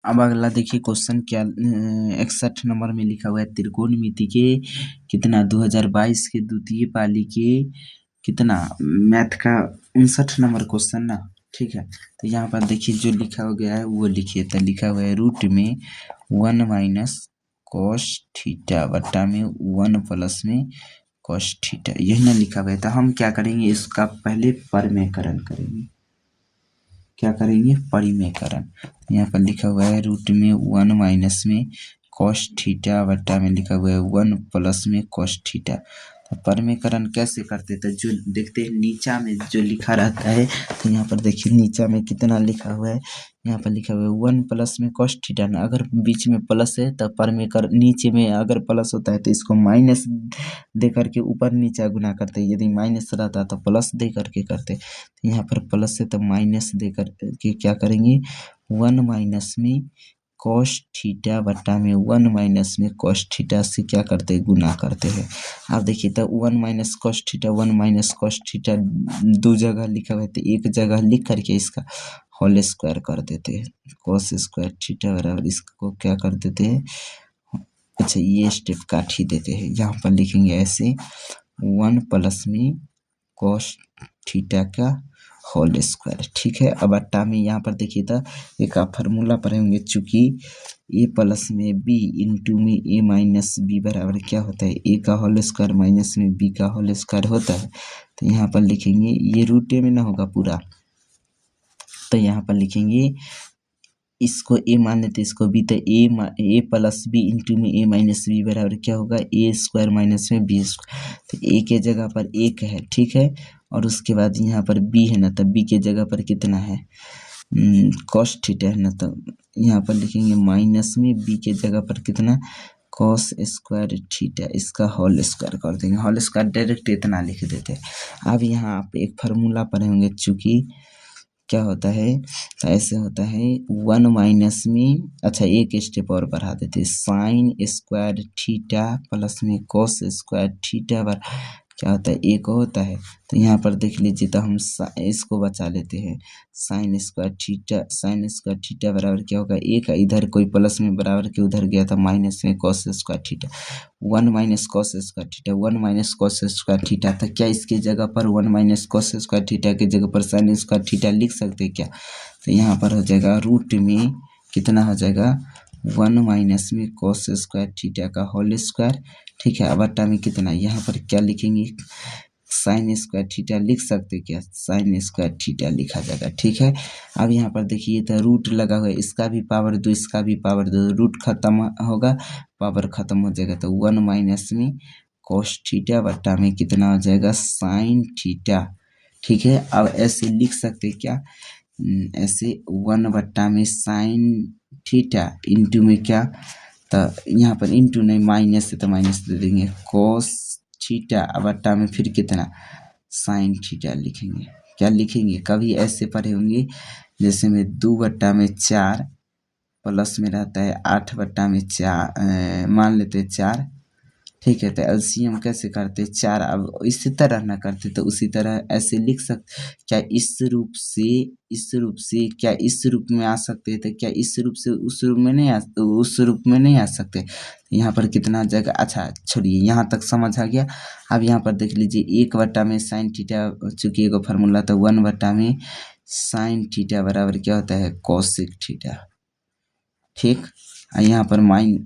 अब अगला देखिए क्वेश्चन क्या 61 नंबर में लिखा हुआ है त्रिकोणमिति के कितना 2022 के द्वितीय पाली के कितना मैथ का 59 नंबर क्वेश्चन ना। ठीक है, तो यहाँ पर देखिए जो लिखा हो गया है वो लिखिए। तो लिखा हुआ है रूट में 1 माइनस कॉस थीटा बट्टा में 1 प्लस में कॉस थीटा, यही ना लिखा हुआ है। तो हम क्या करेंगे, इसका पहले परिमेयकरण करेंगे। क्या करेंगे, परिमेयकरण। यहाँ पर लिखा हुआ है रूट में 1 माइनस में कॉस थीटा बट्टा में लिखा हुआ है 1 प्लस में कॉस थीटा। तो परिमेयकरण कैसे करते, तो जो देखते हैं नीचा में जो लिखा रहता है, तो यहाँ पर देखिए नीचा में कितना लिखा हुआ है, यहाँ पर लिखा हुआ है 1 प्लस में कॉस थीटा ना। अगर बीच में प्लस है तो परिमेयकरण, नीचे में अगर प्लस होता है तो इसको माइनस दे करके ऊपर नीचे गुना करते हैं, यदि माइनस रहता तो प्लस दे करके करते। तो यहाँ पर प्लस है तो माइनस दे करके क्या करेंगे, 1 माइनस में कॉस थीटा बट्टा में 1 माइनस में कॉस थीटा से क्या करते हैं, गुना करते हैं। अब देखिए तो 1 minus cos theta 1 minus cos theta दो जगह लिखा हुआ है, तो एक जगह लिख करके इसका होल स्क्वायर कर देते हैं। कॉस स्क्वायर थीटा बराबर इसको क्या कर देते हैं, अच्छा ये स्टेप काट ही देते हैं। यहाँ पर लिखेंगे ऐसे 1 प्लस में कॉस थीटा का होल स्क्वायर। ठीक है, अब अट्टा में यहाँ पर देखिए तो एक आप फार्मूला पढ़े होंगे, चूंकि ए प्लस में बी इंटू में ए माइनस बी बराबर क्या होता है, ए का होल स्क्वायर माइनस में बी का होल स्क्वायर होता है। तो यहाँ पर लिखेंगे, ये रूट ए में ना होगा पूरा, तो यहाँ पर लिखेंगे इसको ए मान लेते इसको बी, तो ए प्लस बी इंटू में ए माइनस बी बराबर क्या होगा, ए स्क्वायर माइनस में बी स्क्वायर। तो ए के जगह पर एक है, ठीक है, और उसके बाद यहाँ पर बी है ना, तो बी के जगह पर कितना है, कॉस थीटा है ना, तो यहाँ पर लिखेंगे माइनस में बी के जगह पर कितना, कॉस स्क्वायर थीटा, इसका होल स्क्वायर कर देंगे। होल स्क्वायर डायरेक्ट इतना लिख देते हैं। अब यहाँ आप एक फार्मूला पढ़े होंगे, चूँकि क्या होता है, तो ऐसे होता है 1 माइनस में, अच्छा एक स्टेप और बढ़ा देते हैं, साइन स्क्वायर थीटा प्लस में कॉस स्क्वायर थीटा पर क्या होता है, एक होता है। तो यहाँ पर देख लीजिए, तो हम इसको बचा लेते हैं, साइन स्क्वायर थीटा बराबर क्या होगा, एक इधर कोई प्लस में बराबर के उधर गया था माइनस में cos square theta, 1 minus cos square theta 1 minus cos square theta. तो क्या इसके जगह पर 1 माइनस कॉस स्क्वायर थीटा की जगह पर साइन स्क्वायर थीटा लिख सकते हैं क्या, तो यहाँ पर हो जाएगा रूट में कितना हो जाएगा, 1 माइनस में कॉस स्क्वायर थीटा का होल स्क्वायर। ठीक है, अब बट्टा में कितना, यहाँ पर क्या लिखेंगे, साइन स्क्वायर थीटा लिख सकते क्या, साइन स्क्वायर थीटा लिखा जाएगा। ठीक है, अब यहाँ पर देखिए तो रूट लगा हुआ है, इसका भी पावर दो इसका भी पावर दो, रूट खत्म होगा पावर खत्म हो जाएगा, तो 1 माइनस में कॉस थीटा बट्टा में कितना हो जाएगा, साइन थीटा। ठीक है, अब ऐसे लिख सकते क्या, ऐसे 1 बट्टा में साइन थीटा इंटू में क्या, तो यहाँ पर इंटू नहीं माइनस है तो माइनस दे देंगे, कॉस थीटा बट्टा में फिर कितना, साइन थीटा लिखेंगे। क्या लिखेंगे, कभी ऐसे पढ़े होंगे जैसे में 2 बट्टा में 4 प्लस में रहता है 8 बट्टा में 4, मान लेते हैं 4। ठीक है, तो एलसीएम कैसे करते, 4, अब इसी तरह ना करते तो उसी तरह ऐसे लिख सकते, क्या इस रूप से क्या इस रूप में आ सकते थे, क्या इस रूप से उस रूप में नहीं उस रूप में नहीं आ सकते। यहाँ पर कितना जगह, अच्छा छोड़िए यहाँ तक समझ आ गया। अब यहाँ पर देख लीजिए 1 बट्टा में साइन थीटा, चूँकि एगो फार्मूला तो 1 बट्टा में साइन थीटा बराबर क्या होता है, कोसेक थीटा। ठीक, यहाँ पर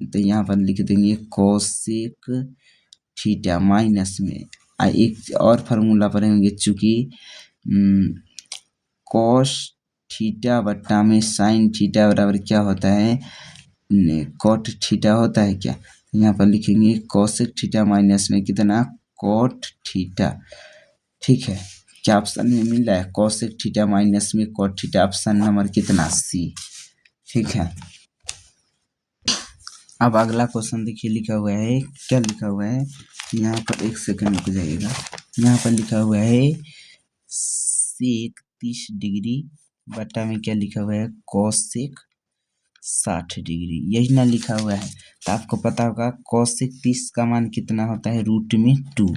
तो यहाँ पर लिख देंगे कोसेक थीटा माइनस में एक और फार्मूला पढ़ेंगे, चूँकि कॉस थीटा बट्टा में साइन थीटा बराबर क्या होता है, कॉट थीटा होता है क्या, यहाँ पर लिखेंगे कोसेक थीटा माइनस में कितना, कॉट थीटा। ठीक है, क्या ऑप्शन में मिल रहा है, कोसेक थीटा माइनस में कॉट थीटा, ऑप्शन नंबर कितना, सी। ठीक है, अब अगला क्वेश्चन देखिए लिखा हुआ है, क्या लिखा हुआ है, यहाँ पर एक सेकंड रुक जाइएगा। यहाँ पर लिखा हुआ है सेक 30 डिग्री बटा में क्या लिखा हुआ है, कोसेक 60 डिग्री, यही ना लिखा हुआ है। तो आपको पता होगा कोसेक 30 का मान कितना होता है, रूट में 2।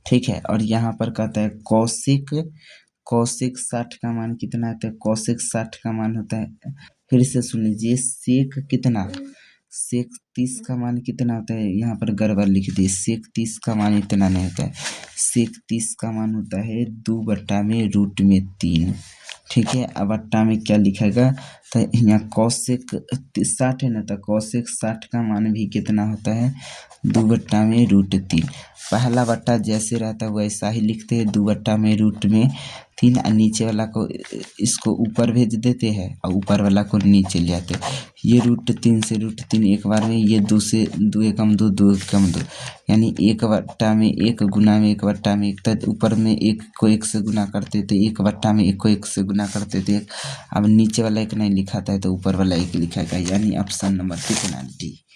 ठीक है, और यहाँ पर कहता है कोसेक 60 का मान कितना होता है, कोसेक 60 का मान होता है फिर से सुन लीजिए, सेक कितना, सेक 30 का मान कितना होता है, यहाँ पर गड़बड़ लिख दिए, सेक 30 का मान इतना नहीं होता है, सेक 30 का मान होता है 2/√3। ठीक है, अब अट्टा में क्या लिखेगा, तो यहाँ कौशिक 60 है ना, तो कौशिक 60 का मान भी कितना होता है 2/√3। पहला बट्टा जैसे रहता है वैसा ही लिखते हैं, 2/√3 और नीचे वाला को इसको ऊपर भेज देते हैं और ऊपर वाला को नीचे ले आते हैं। ये √3 से √3 एक बार में, ये 2 से 2 एकम 2, 2 एकम 2, यानी 1/1 गुना में 1/1, तो ऊपर में 1 को 1 से गुना करते थे, 1/1 को 1 से गुना करते थे। अब नीचे वाला 1 नहीं लिखा था तो ऊपर वाला 1 लिखा गया, यानी ऑप्शन नंबर कितना, डी।